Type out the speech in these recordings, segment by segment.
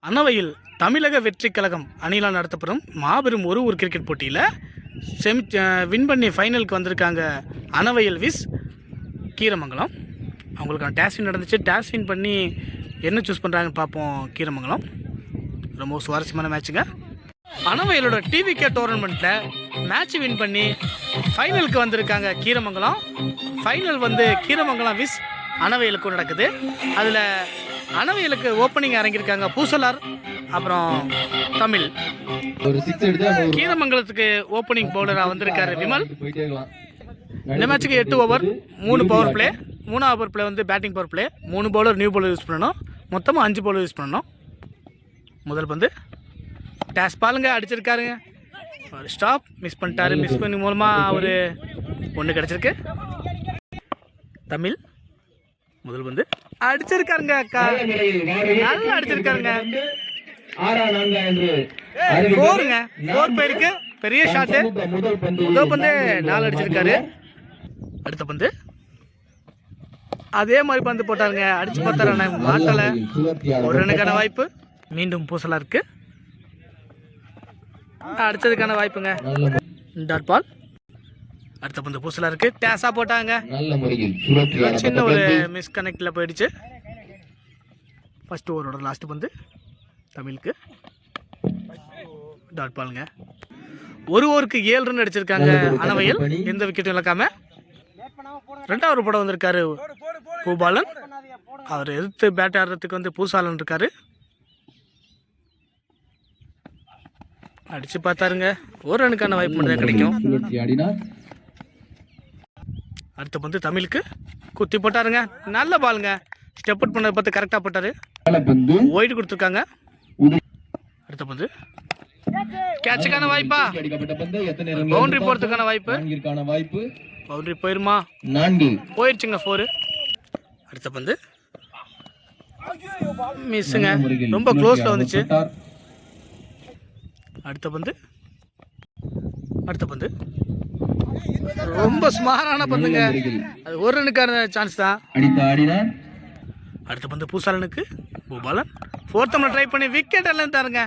அன்னவையில் தமிழக வெற்றிக் கழகம் அணியிலால் நடத்தப்படும் மாபெரும் ஒரு கிரிக்கெட் போட்டியில் வின் பண்ணி ஃபைனலுக்கு வந்திருக்காங்க. அன்னவையில் விஸ் கீரமங்கலம். அவங்களுக்கான டேஸ்வின் நடந்துச்சு. டேஸ்வின் பண்ணி என்ன சூஸ் பண்ணுறாங்கன்னு பார்ப்போம். கீரமங்கலம் ரொம்ப சுவாரஸ்யமான மேட்சுங்க. அன்னவையிலோட டிவிகே டோர்னமெண்ட்டில் மேட்ச் வின் பண்ணி ஃபைனலுக்கு வந்திருக்காங்க கீரமங்கலம். ஃபைனல் வந்து கீரமங்கலம் விஸ் அன்னவையிலுக்கும் நடக்குது. அதில் அன்னவையிலுக்கு ஓப்பனிங் இறங்கியிருக்காங்க பூசலார், அப்புறம் தமிழ். கீரமங்கலத்துக்கு ஓப்பனிங் பவுலராக வந்திருக்காரு விமல். இந்த மேட்சுக்கு 8 ஓவர் 3 பவர் பிளே. 3ஆவது பவர் பிளே வந்து batting power play. 3 bowler new bowler use பண்ணணும். மொத்தமாக 5 பவுலர் யூஸ் பண்ணணும். முதல் பந்து டேஸ் பாலுங்க அடிச்சிருக்காருங்க. ஒரு ஸ்டாப் மிஸ் பண்ணிட்டாரு. மிஸ் பண்ணி மூலமாக ஒரு 1 கிடச்சிருக்கு. தமிழ் முதல் பந்து அடிச்சிருக்காருங்க. நல்லா அடிச்சிருக்காருங்க. 4 போயிருக்கு. பெரிய ஷாட்டு. முதல் பந்து 4 அடிச்சிருக்காரு. அடுத்த பந்து அதே மாதிரி பந்து போட்டாருங்க. அடிச்சு பார்த்தாரு, மாட்டலை. ஒரு ரனுக்கான வாய்ப்பு. மீண்டும் பூசலா இருக்கு. அடிச்சதுக்கான வாய்ப்புங்க. Dot ball. அடுத்த பந்து பூசலா இருக்கு. டேஸா போட்டாங்க. சின்ன ஒரு மிஸ் கனெக்ட்ல போயிடுச்சு. ஃபர்ஸ்ட் ஓவரோட லாஸ்ட் பந்து தமிழுக்கு டாட் பாலுங்க. ஒரு ஓவருக்கு 7 ரன் அடிச்சிருக்காங்க அன்னவையில், எந்த விக்கெட்டும் இழக்காம. 2வது படம் வந்திருக்காரு பூபாலன். அவர் எதிர்த்து பேட் ஆடுறதுக்கு வந்து பூசாலன் இருக்காரு. அடிச்சு பார்த்தாருங்க. ஒரு ரனுக்கான வாய்ப்பு மட்டும் தான் கிடைக்கும். அடுத்த பந்து தமிழுக்கு குத்தி போட்டாருங்க. நல்ல பாலுங்க. ஸ்டெப் அவுட் பண்ணதை பார்த்து கரெக்டாக போட்டாரு. ஒயிட் கொடுத்துருக்காங்க. அடுத்த பந்து கேட்சுக்கான வாய்ப்பா, பவுண்டரி போறதுக்கான வாய்ப்பு. பவுண்டரி போயிருமா? போயிடுச்சுங்க. 4. அடுத்த பந்து மிஸ்ஸுங்க. ரொம்ப க்ளோஸ்ல வந்துச்சு. அடுத்த பந்து ரொம்ப ஸ்மாரான பந்துங்க. அது ஒரு ரனுக்கான சான்ஸ் தான். அடுத்த பந்து பூசாலனுக்கு பூபாலன் 4th ட்ரை பண்ணி விக்கெட் எல்லாம் தாருங்க.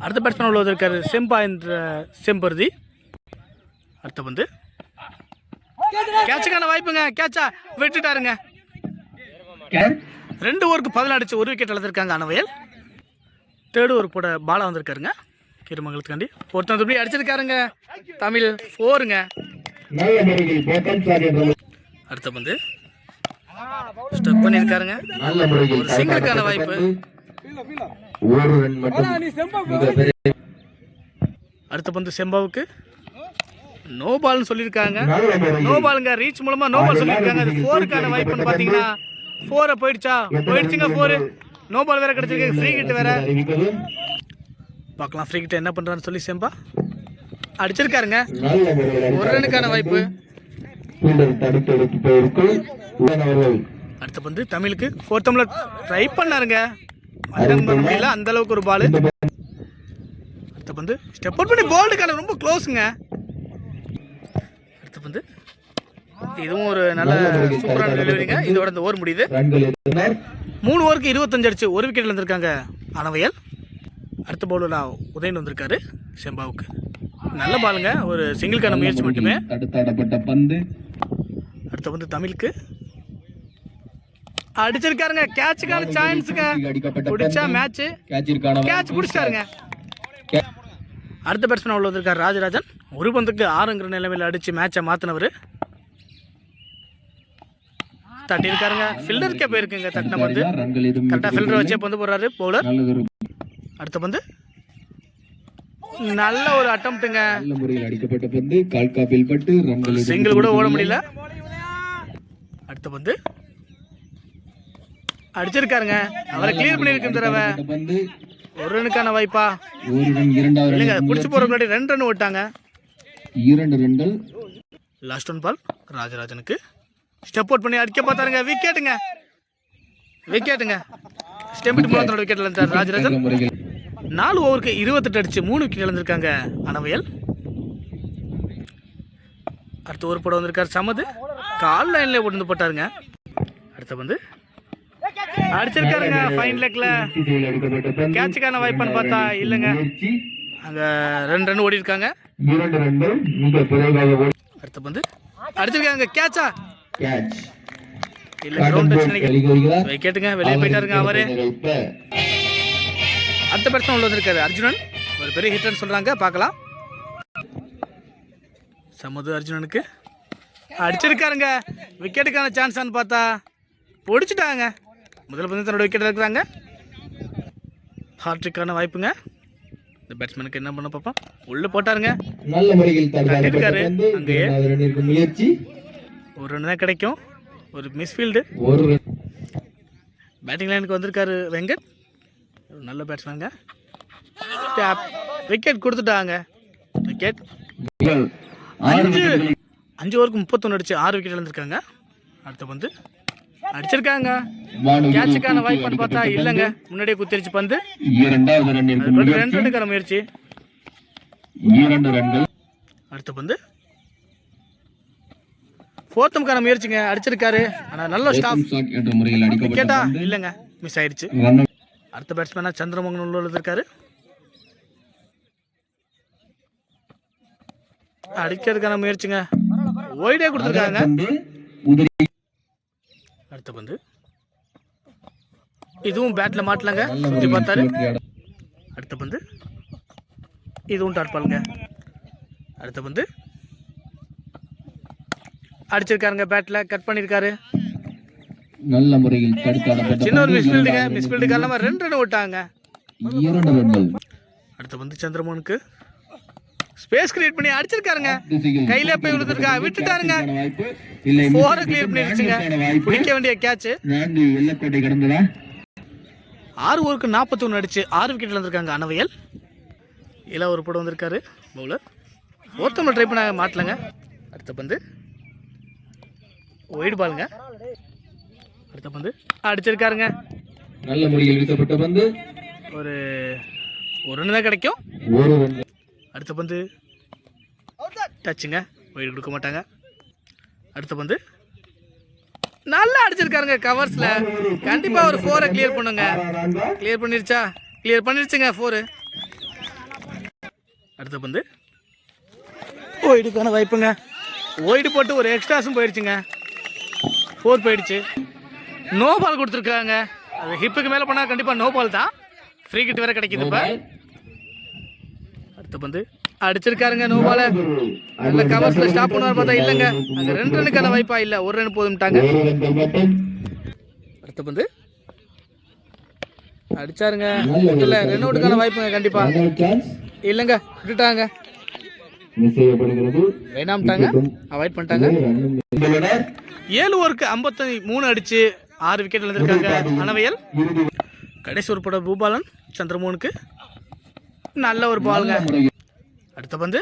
அடுத்த பேட்ஸ்மேன் உள்ள இருக்காரு செம்பா என்ற செம்பருதி. அடுத்த பந்து கேட்சுக்கான வாய்ப்புங்க. கேட்சா விட்டுட்டாருங்க. 2 ஓவருக்கு 14 அடிச்சு 1 விக்கெட் இழந்திருக்காங்க அன்னவையில். 3rd ஓவர் போட பாலா வந்திருக்காருங்க கீரமங்கலத்துக்காண்டி. 4th அடிச்சிருக்காருங்க தமிழ். 4ங்க. அடுத்த பந்து ஸ்டெப் பண்ணியிருக்காருங்க. ஒரு சிங்கிளுக்கான வாய்ப்பு. அடுத்த பந்து செம்பாவுக்கு நோ பால்னு சொல்லியிருக்காங்க. நோ பாலுங்க. ரீச் மூலமா நோ பால் சொல்லியிருக்காங்க. அது 4க்கான வாய்ப்புன்னு பார்த்தீங்கன்னா 4 போயிடுச்சுங்க. 4 நோ பால் வேற கிடைச்சிருக்கு. ஃப்ரீ கிட் வேற பார்க்கலாம். ஃப்ரீ கிட்ட என்ன பண்றான்னு சொல்லி செம்பா அடிச்சிருக்காருங்க. ஒரு ரனுக்கான வாய்ப்பு. அடுத்த பந்து தமிழுக்கு 4th ட்ரை பண்ணாருங்க. முடியல அந்த அளவுக்கு ஒரு பால். அடுத்த பந்து ஸ்டெப் அவுட் பண்ணி போல்டுக்கான ரொம்ப க்ளோஸுங்க. அடுத்த பந்து இதுவும் ஒரு நல்ல சூப்பரான டெலிவரிங்க. இதோட இந்த ஓவர் முடியுது. 3 ஓவருக்கு 25 அடிச்சு 1 விக்கெட் இழந்திருக்காங்க அன்னவையில். அடுத்த பவுலர் உதயன் வந்திருக்காரு செம்பாவுக்கு. நல்ல பாலுங்க. ஒரு சிங்கிள்கான முயற்சி மட்டுமே. அடுத்த பந்து தமிழுக்கு அடிச்சிருக்காருங்க. கேட்சுக்கான சான்ஸுங்க. பிடிச்சா மேட்ச். கேட்ச் பிடிச்சாருங்க. அடுத்த பேட்ஸ்மேன் உள்ள வந்திருக்காரு ராஜராஜன். ஒரு பந்துக்கு 6ங்கிற நிலைமையில் அடிச்சு மேட்சை மாத்தினவர். தட்டி இருக்காருங்க. ஃபில்டருக்கே போயிருக்குங்க. தட்டின பந்து கரெக்டாக ஃபில்டர் வச்சே பந்து போடுறாரு பவுலர். அடுத்த பந்து நல்ல ஒரு அட்டம்ப்ட்டுங்க. சிங்கிள் கூட ஓட முடியல. அடுத்த பந்து அடிச்சிருக்காருங்க. அவரை கிளியர் பண்ணிருக்கு தடவை. 1 ரனுக்கான வாய்ப்பா இல்லைங்க. பிடிச்சி போற முன்னாடி 2 ரன் ஓட்டாங்க. 2 ரன்கள். லாஸ்ட் 1 பால் ராஜராஜனுக்கு. ஸ்டெப் அவுட் பண்ணி அடிக்க பார்த்தாருங்க. விக்கெட்டுங்க. ஸ்டெம்பிட் மூலத்தோட விக்கெட்ல இருந்தார் ராஜராஜன். 4 ஓவருக்கு 28 அடிச்சு 3 விக்கெட் இழந்திருக்காங்க அன்னவையில். அடுத்த ஓவர் போட வந்திருக்காரு சமது. கால் லைன்ல ஒன்று போட்டாருங்க. அடுத்த பந்து அடிச்சிருக்காருங்க ஃபைன் லெக்ல. கேட்சுக்கான வாய்ப்பான்னு பார்த்தா இல்லைங்க. அங்கே 2 ரன் ஓடி இருக்காங்க. அடுத்த பந்து அடிச்சிருக்காங்க. கேட்சா இல்ல, கிரவுண்ட் டச் நினைக்கிறேன். விக்கெட்டுங்க, வெளியே போயிட்டாருங்க அவரு. அடுத்த பேட்ஸ்மேன் உள்ள வந்திருக்காரு அர்ஜுனன். ஒரு பெரிய ஹிட்னு சொல்றாங்க, பார்க்கலாம். சமது அர்ஜுனனுக்கு அடிச்சிருக்காருங்க. விக்கெட்டுக்கான சான்ஸான்னு பார்த்தா பிடிச்சிட்டாங்க. முதல் பந்து தன்னோட விக்கெட் இருக்கிறாங்க. ஹார்ட்ரிக்கான வாய்ப்புங்க. இந்த பேட்ஸ்மேனுக்கு என்ன பண்ண பார்ப்போம். உள்ள போட்டாருங்க. நல்ல முறையில் தட்டிருக்காரு. அங்கேயே முயற்சி. ஒரு ரன் தான் கிடைக்கும். ஒரு மிஸ்ஃபீல்டு. பேட்டிங் லைனுக்கு வந்திருக்காரு வெங்கட். நல்ல பேட்ஸ்மேனுங்க. விக்கெட் கொடுத்துட்டாங்க. விக்கெட் 5 ஓவருக்கு 31 அடிச்சு 6 விக்கெட் இழந்திருக்காங்க. அடுத்த பந்து அடிச்சிருக்காங்க. கேட்சுக்கான வாய்ப்பான்னு பார்த்தா இல்லைங்க. முன்னாடியே குத்திருச்சு பந்து. 2 ரன்னுக்கான முயற்சி. அடுத்த பந்து 4th முயற்சிங்க. அடிச்சிருக்காரு. ஆனால் நல்ல ஸ்டாப். விக்கெட்டா இல்லைங்க, மிஸ் ஆயிடுச்சு. அடுத்த பேட்ஸ்மேனா சந்திரமோகன் உள்ள இருக்காரு. அடிக்கிறதுக்கான முயற்சிங்க. ஒய்டே கொடுத்துருக்காங்க. அடுத்த பந்து இதுவும் பேட்ல மாட்டலங்க. சுற்றி பார்த்தாரு. அடுத்த பந்து இதுவும் டாட் பாலுங்க. அடுத்த பந்து அடிச்சிருக்காருங்க. பேட்ல கட் பண்ணிருக்காரு. நல்ல முறையில் சின்ன ஒரு மிஸ்ஃபீல்டுங்க. மிஸ்ஃபீல்டு காரணமா 2 ரன் விட்டாங்க. அடுத்த பந்து சந்திரமோகனுக்கு ஸ்பேஸ் கிரியேட் பண்ணி அடிச்சிருக்காருங்க. கையில போய் விழுந்துருக்கா, விட்டுட்டாருங்க. 4 கிளியர் பண்ணிருச்சுங்க. பிடிக்க வேண்டிய கேட்ச். 6 ஓவருக்கு 41 அடிச்சு 6 விக்கெட் இழந்திருக்காங்க அனவையல். இல ஒரு படம் வந்திருக்காரு பவுலர். 4th ட்ரை பண்ண மாட்டலங்க. அடுத்த பந்து ஒயிட் பாலுங்க. அடுத்த பந்து அடிச்சிருக்காருங்க. நல்ல முறையில் வீசப்பட்ட பந்து. ஒரு ரன் தான் கிடைக்கும். அடுத்த பந்து டச்சுங்க. ஒயிட் கொடுக்க மாட்டாங்க. அடுத்த பந்து நல்லா அடிச்சிருக்காருங்க. கவர்ஸ்ல கண்டிப்பா ஒரு 4 கிளியர் பண்ணுங்க. கிளியர் பண்ணிருச்சா? கிளியர் பண்ணிருச்சுங்க 4. அடுத்த பந்து ஒயிடுக்கான வாய்ப்புங்க. ஒயிடு போட்டு ஒரு எக்ஸ்ட்ராஸும் போயிடுச்சுங்க. 4 போயிடுச்சு. நோ பால் கொடுத்துருக்காங்க. அது ஹிப்புக்கு மேலே பண்ணால் கண்டிப்பாக நோ பால் தான். ஃப்ரீ கிட் வேற கிடைக்குது இப்போ. அடுத்த பந்து அடிச்சிருக்காருங்க. நோ பால நல்ல கவர்ஸ்ல ஸ்டாப் பண்ணுவார் பார்த்தா இல்லைங்க. அங்கே 2 ரன்னுக்கான வாய்ப்பா இல்லை, 1 ரன் போதும்ட்டாங்க. அடுத்த பந்து அடிச்சாருங்க. இல்லை, ரன் அவுட்டுக்கான வாய்ப்புங்க கண்டிப்பா இல்லைங்க. விட்டுட்டாங்க. வேணாம்ட்டாங்க, அவாய்ட் பண்ணிட்டாங்க. 7 ஓவருக்கு 53 அடிச்சு 6 விக்கெட் இழந்திருக்காங்க அனவையல். கடைசி ஒரு படம் பூபாலன் சந்திரமோகனுக்கு நல்ல ஒரு பாலுங்க. அடுத்த பந்து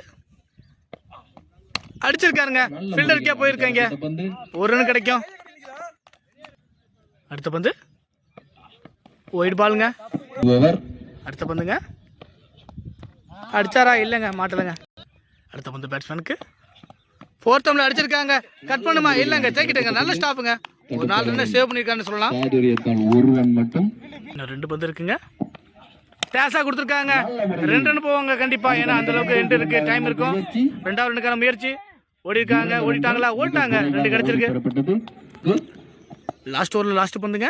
அடிச்சிருக்காருங்க. ஃபீல்டருக்கே போயிருக்காங்க. 1 ரன் கிடைக்கும். அடுத்த பந்து ஒயிட் பாலுங்க. அடுத்த பந்துங்க அடிச்சாரா? இல்லைங்க, மாட்டலைங்க. அடுத்த பந்து பேட்ஸ்மேனுக்கு 4th அடிச்சிருக்காங்க. கட் பண்ணுமா? இல்லைங்க, தேக்கிட்டுங்க. நல்ல ஸ்டாப்புங்க. ஒரு 4 ரன் சேவ் பண்ணியிருக்காருன்னு சொல்லலாம். 1 ரன் மட்டும். இன்னும் 2 பந்து இருக்குங்க. டேஸா கொடுத்துருக்காங்க. 2 ரன் போவாங்க கண்டிப்பா. ஏன்னா அந்த அளவுக்கு எண்ட் இருக்கு, டைம் இருக்கும். 2வது ரன்னுக்கான முயற்சி. ஓடிட்டாங்க. ஓடிட்டாங்களா? ஓட்டாங்க. 2 கிடைச்சிருக்கு. லாஸ்ட் ஓவரில் லாஸ்ட் பந்துங்க.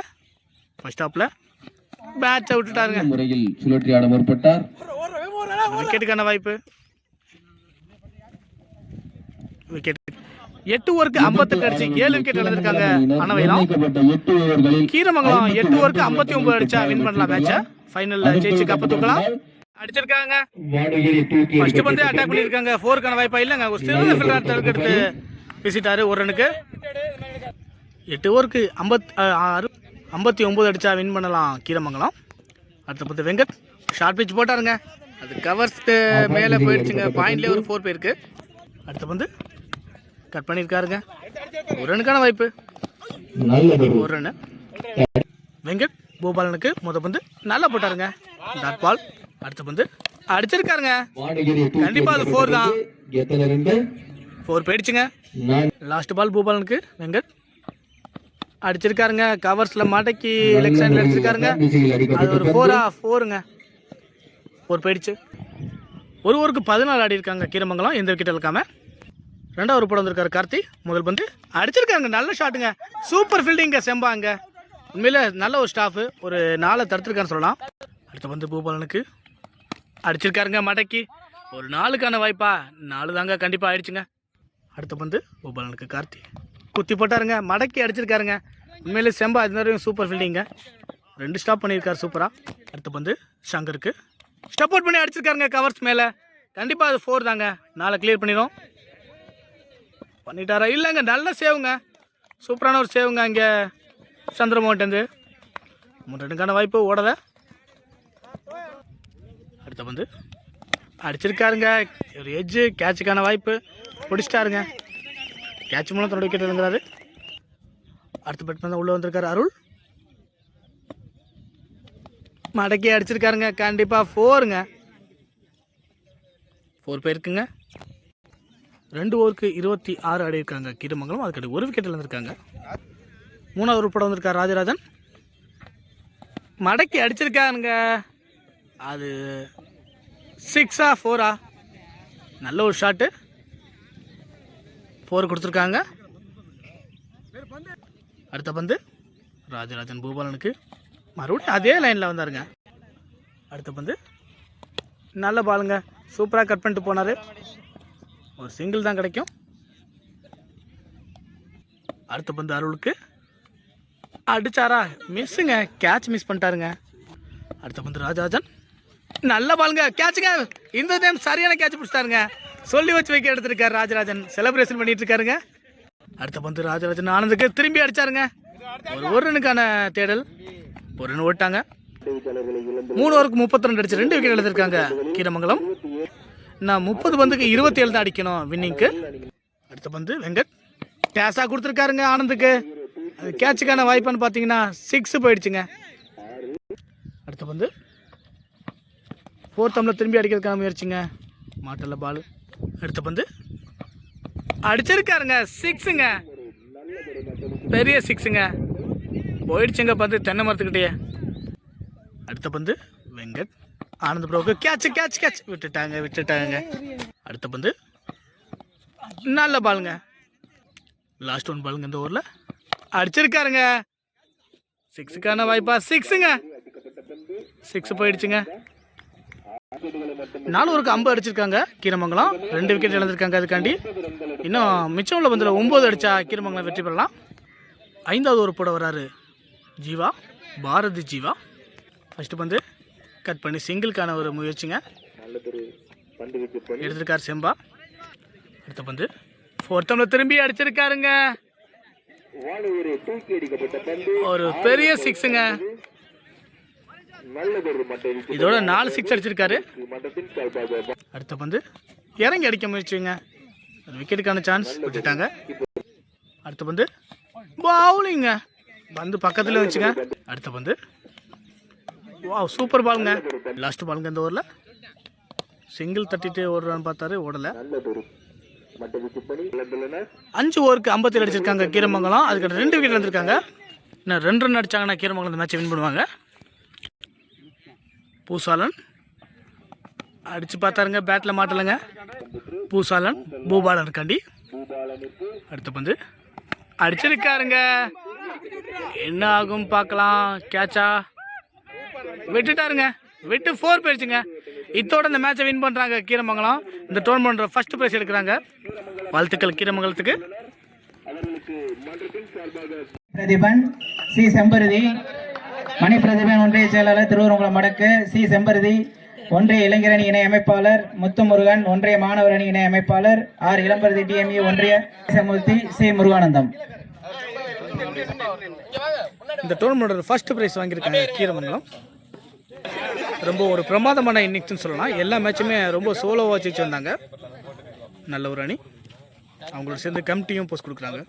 ஃபர்ஸ்ட் ஹாப்ல பேட்சை விட்டுட்டாருங்க. முறையில் சுழற்றி ஆட முற்பட்டார். விக்கெட்டுக்கான வாய்ப்பு. விக்கெட் 8 ஓவருக்கு 58 அடிச்சு 7 விக்கெட் இழந்திருக்காங்க அனவையலாம். கீரமங்கலம் 8 ஓவருக்கு 59 அடிச்சா வின் பண்ணலாம் மேட்சை. ஃபைனல்ல ஜெயிச்சு கப்ப தூக்கலாம். அடிச்சிருக்காங்க. ஃபர்ஸ்ட் பந்தே அட்டாக் பண்ணிருக்காங்க. 4க்கான வாய்ப்பா இல்லைங்க. ஒரு சிறந்த ஃபீல்டர் தடுத்து பேசிட்டாரு 1 ரனுக்கு. 8 ஓவருக்கு 59 அடிச்சா வின் பண்ணலாம் கீரமங்கலம். அடுத்த பந்து வெங்கட் ஷார்ட் பிச் போட்டாருங்க. அது கவர்ஸ்க்கு மேலே போயிடுச்சுங்க. பாயிண்ட்லேயே ஒரு 4 போயிருக்கு. அடுத்த பந்து கட் பண்ணியிருக்காருங்க. 1 ரனுக்கான வாய்ப்பு. 1 ரன்னு. வெங்கட் பூபாலனுக்கு பந்து நல்லா போட்டாருங்க. Dot ball. அடுத்த பந்து அடிச்சிருக்காருங்க. கண்டிப்பா அது 4 தான். 4 போயிடுச்சுங்க. Last ball பூபாலனுக்கு. வெங்கட் அடிச்சிருக்காருங்க. கவர்ஸில் மடக்கி லெக் சைடில் அடிச்சிருக்காருங்க. திசையில் அது அடிக்கப்பட்ட ஒரு பந்து 4ங்க. 4 போயிடுச்சு. ஒரு ஓவருக்கு 14 ஆடி இருக்காங்க கீரமங்கலம், எந்த விக்கெட் இழக்காம. 2வது ஓவர் போட வந்திருக்காரு கார்த்தி. முதல் பந்து அடிச்சிருக்காங்க. நல்ல ஷாட்டுங்க. சூப்பர் ஃபீல்டிங்க செம்பாங்க. உண்மையிலே நல்ல ஒரு ஸ்டாஃபு. ஒரு 4 தடுத்துருக்கான்னு சொல்லலாம். அடுத்த பந்து பூபாலனுக்கு அடிச்சிருக்காருங்க மடக்கி. ஒரு 4க்கான வாய்ப்பா? 4 தாங்க கண்டிப்பாக ஆயிடுச்சுங்க. அடுத்த பந்து பூபாலனுக்கு கார்த்தி குத்தி போட்டாருங்க. மடக்கி அடிச்சிருக்காருங்க. உண்மையிலே செம்பா இது வரையும் சூப்பர் ஃபீல்டிங்க. 2 ஸ்டாப் பண்ணியிருக்காரு சூப்பராக. அடுத்த பந்து ஷங்கருக்கு ஸ்டெப் அவுட் பண்ணி அடிச்சிருக்காருங்க கவர்ஸ் மேலே. கண்டிப்பாக அது 4 தாங்க. 4 கிளியர் பண்ணிடும். பண்ணிட்டாரா? இல்லைங்க, நல்ல சேவுங்க. சூப்பரான ஒரு சேவுங்க இங்கே சந்திரமோகன்டேருந்து. 3 வாய்ப்பு ஓடலை. அடுத்த பந்து அடிச்சிருக்காருங்க. ஒரு எட்ஜு கேட்சுக்கான வாய்ப்பு பிடிச்சிட்டாருங்க. கேட்ச் மூலம் தன்னோட விக்கெட் இழந்துறாரு. அடுத்த பேட்ஸ்மேன் தான் உள்ளே வந்திருக்காரு அருள். மடக்கி அடிச்சிருக்காருங்க. கண்டிப்பாக 4ங்க. 4 போயிருக்குங்க. 2 ஓவருக்கு 26 ஆடி இருக்காங்க கீரமங்கலம். அதுக்கடி ஒரு விக்கெட் இழந்திருக்காங்க. 3வது ஓவர் போட வந்திருக்கார் ராஜராஜன். மடக்கி அடிச்சிருக்காருங்க. அது 6ஆ 4ஆ? நல்ல ஒரு ஷாட்டு. 4 கொடுத்துருக்காங்க. அடுத்த பந்து ராஜராஜன் பூபாலனுக்கு மறுபடியும் அதே லைனில் வந்தாருங்க. அடுத்த பந்து நல்ல பாலுங்க. சூப்பராக கட் பண்ணிட்டு போனார். ஒரு சிங்கிள் தான் கிடைக்கும். அடுத்த பந்து அருளுக்கு அடிச்சாரா? மிஸ்ஸுங்க. Catch miss பண்ணிட்டாருங்க. அடுத்த பந்து ராஜராஜன் நல்ல பாலுங்க. கேட்சுங்க. இந்த டைம் சரியான கேட்ச் பிடிச்சிட்டாருங்க. சொல்லி வச்சு வைக்க எடுத்திருக்காரு ராஜராஜன். செலிப்ரேஷன் பண்ணிட்டு இருக்காருங்க. அடுத்த பந்து ராஜராஜன் ஆனந்துக்கு திரும்பி அடிச்சாருங்க. ஒரு ரன்னுக்கான தேடல். ஒரு ரன் ஓட்டாங்க. 3 ஓவருக்கு 32 அடிச்சு 2 விக்கெட் எடுத்திருக்காங்க கீரமங்கலம். நான் 30 பந்துக்கு 27 தான் அடிக்கணும் வின்னிங்க்கு. அடுத்த பந்து வெங்கட் கேஷாக கொடுத்துருக்காருங்க ஆனந்துக்கு. கேட்சுக்கான வாய்ப்புன்னு பார்த்தீங்கன்னா 6 போயிடுச்சுங்க. அடுத்த பந்து 4th அம்பில் திரும்பி அடிக்கிறதுக்கான முயற்சிங்க. மாட்டல பால். அடுத்த பந்து அடிச்சிருக்காருங்க. 6ங்க. பெரிய 6ங்க. போயிடுச்சுங்க பந்து தென்னை மரத்துக்கிட்டே. அடுத்த பந்து வெங்கட் ஆனந்த் ப்ரோக்கு கேட்ச் கேட்ச் கேட்ச் விட்டுட்டாங்க. அடுத்த பந்து நல்ல பாலுங்க. லாஸ்ட் 1 பாலுங்க இந்த ஓவரில். அடிச்சிருக்காருங்க. 6க்கான வாய்ப்பா? 6ங்க. 6 போயிடுச்சுங்க. 4 ஓவருக்கு 50 அடிச்சிருக்காங்க கீரமங்கலம். 2 விக்கெட் இழந்திருக்காங்க. அதுக்காண்டி இன்னும் மிச்சம் உள்ள பந்தில் 9 அடித்தா கீரமங்கலம் வெற்றி பெறலாம். 5வது ஓவர் போட வராரு ஜீவா, பாரதி ஜீவா. ஃபஸ்ட்டு பந்து கட் பண்ணி சிங்கிளுக்கான ஒரு முயற்சிங்க. எடுத்திருக்கார் செம்பா. அடுத்த பந்து 4th அம்பில் திரும்பி அடிச்சிருக்காருங்க. ஒரு பெரிய 6ங்க. இதோட 4 6 அடிச்சிருக்காரு. அடுத்த பந்து இறங்கி அடிக்க முயற்சிங்க. விக்கெட்டுக்கான சான்ஸ் விட்டுட்டாங்க. அடுத்த பந்து பவுலிங்க. பந்து பக்கத்தில் வச்சுங்க. அடுத்த பந்து சூப்பர் பாலுங்க. லாஸ்ட் பாலுங்க இந்த ஓவரில். சிங்கிள் தட்டிட்டு ஓடுறான்னு பார்த்தாரு, ஓடலை. 5 ஓவருக்கு 57 அடிச்சிருக்காங்க கீரமங்கலம். அதுக்கு 2 விக்கெட் எடுத்திருக்காங்க. இன்னும் 2 ரன் அடிச்சாங்கன்னா கீரமங்கலம் இந்த மேட்சை வின் பண்ணுவாங்க. பூசாலன் அடிச்சு பார்த்தாருங்க. பேட்டில் மாட்டலைங்க பூசாலன். பூபாலன் காண்டி. அடுத்த பந்து அடிச்சிருக்காருங்க. என்ன ஆகும் பார்க்கலாம். கேட்சா? விட்டுட்டாருங்க. விட்டு 4 போயிடுச்சுங்க. இதோட இந்த மேட்சை வின் பண்ணுறாங்க கீரமங்கலம். இந்த டோர்னமெண்ட் ஃபர்ஸ்ட் ப்ரைஸ் எடுக்கிறாங்க. வாழ்த்துக்கள் கீரமங்கலத்துக்கு. பிரதிபன் சி செம்பருதி, மணி பிரதிபன் ஒன்றிய செயலாளர் திருவரங்குளம் வடக்கு, சி செம்பருதி ஒன்றிய இளைஞரணி இணை அமைப்பாளர், முத்துமுருகன் ஒன்றிய மாணவர் அணி இணை அமைப்பாளர், ஆர் இளம்பருதி டிஎம்இ ஒன்றிய மூர்த்தி, சி முருகானந்தம். இந்த டோர்னமெண்ட் ஃபர்ஸ்ட் ப்ரைஸ் வாங்கியிருக்காங்க கீரமங்கலம். ரொம்ப ஒரு பிரமாதமான இன்னிங்ஸ்னு சொல்லலாம். எல்லா மேட்சுமே ரொம்ப சோலோவாக வச்சு வந்தாங்க. நல்ல ஒரு அணி. அவங்களோட சேர்ந்து கமிட்டியும் போஸ்ட் கொடுக்குறாங்க.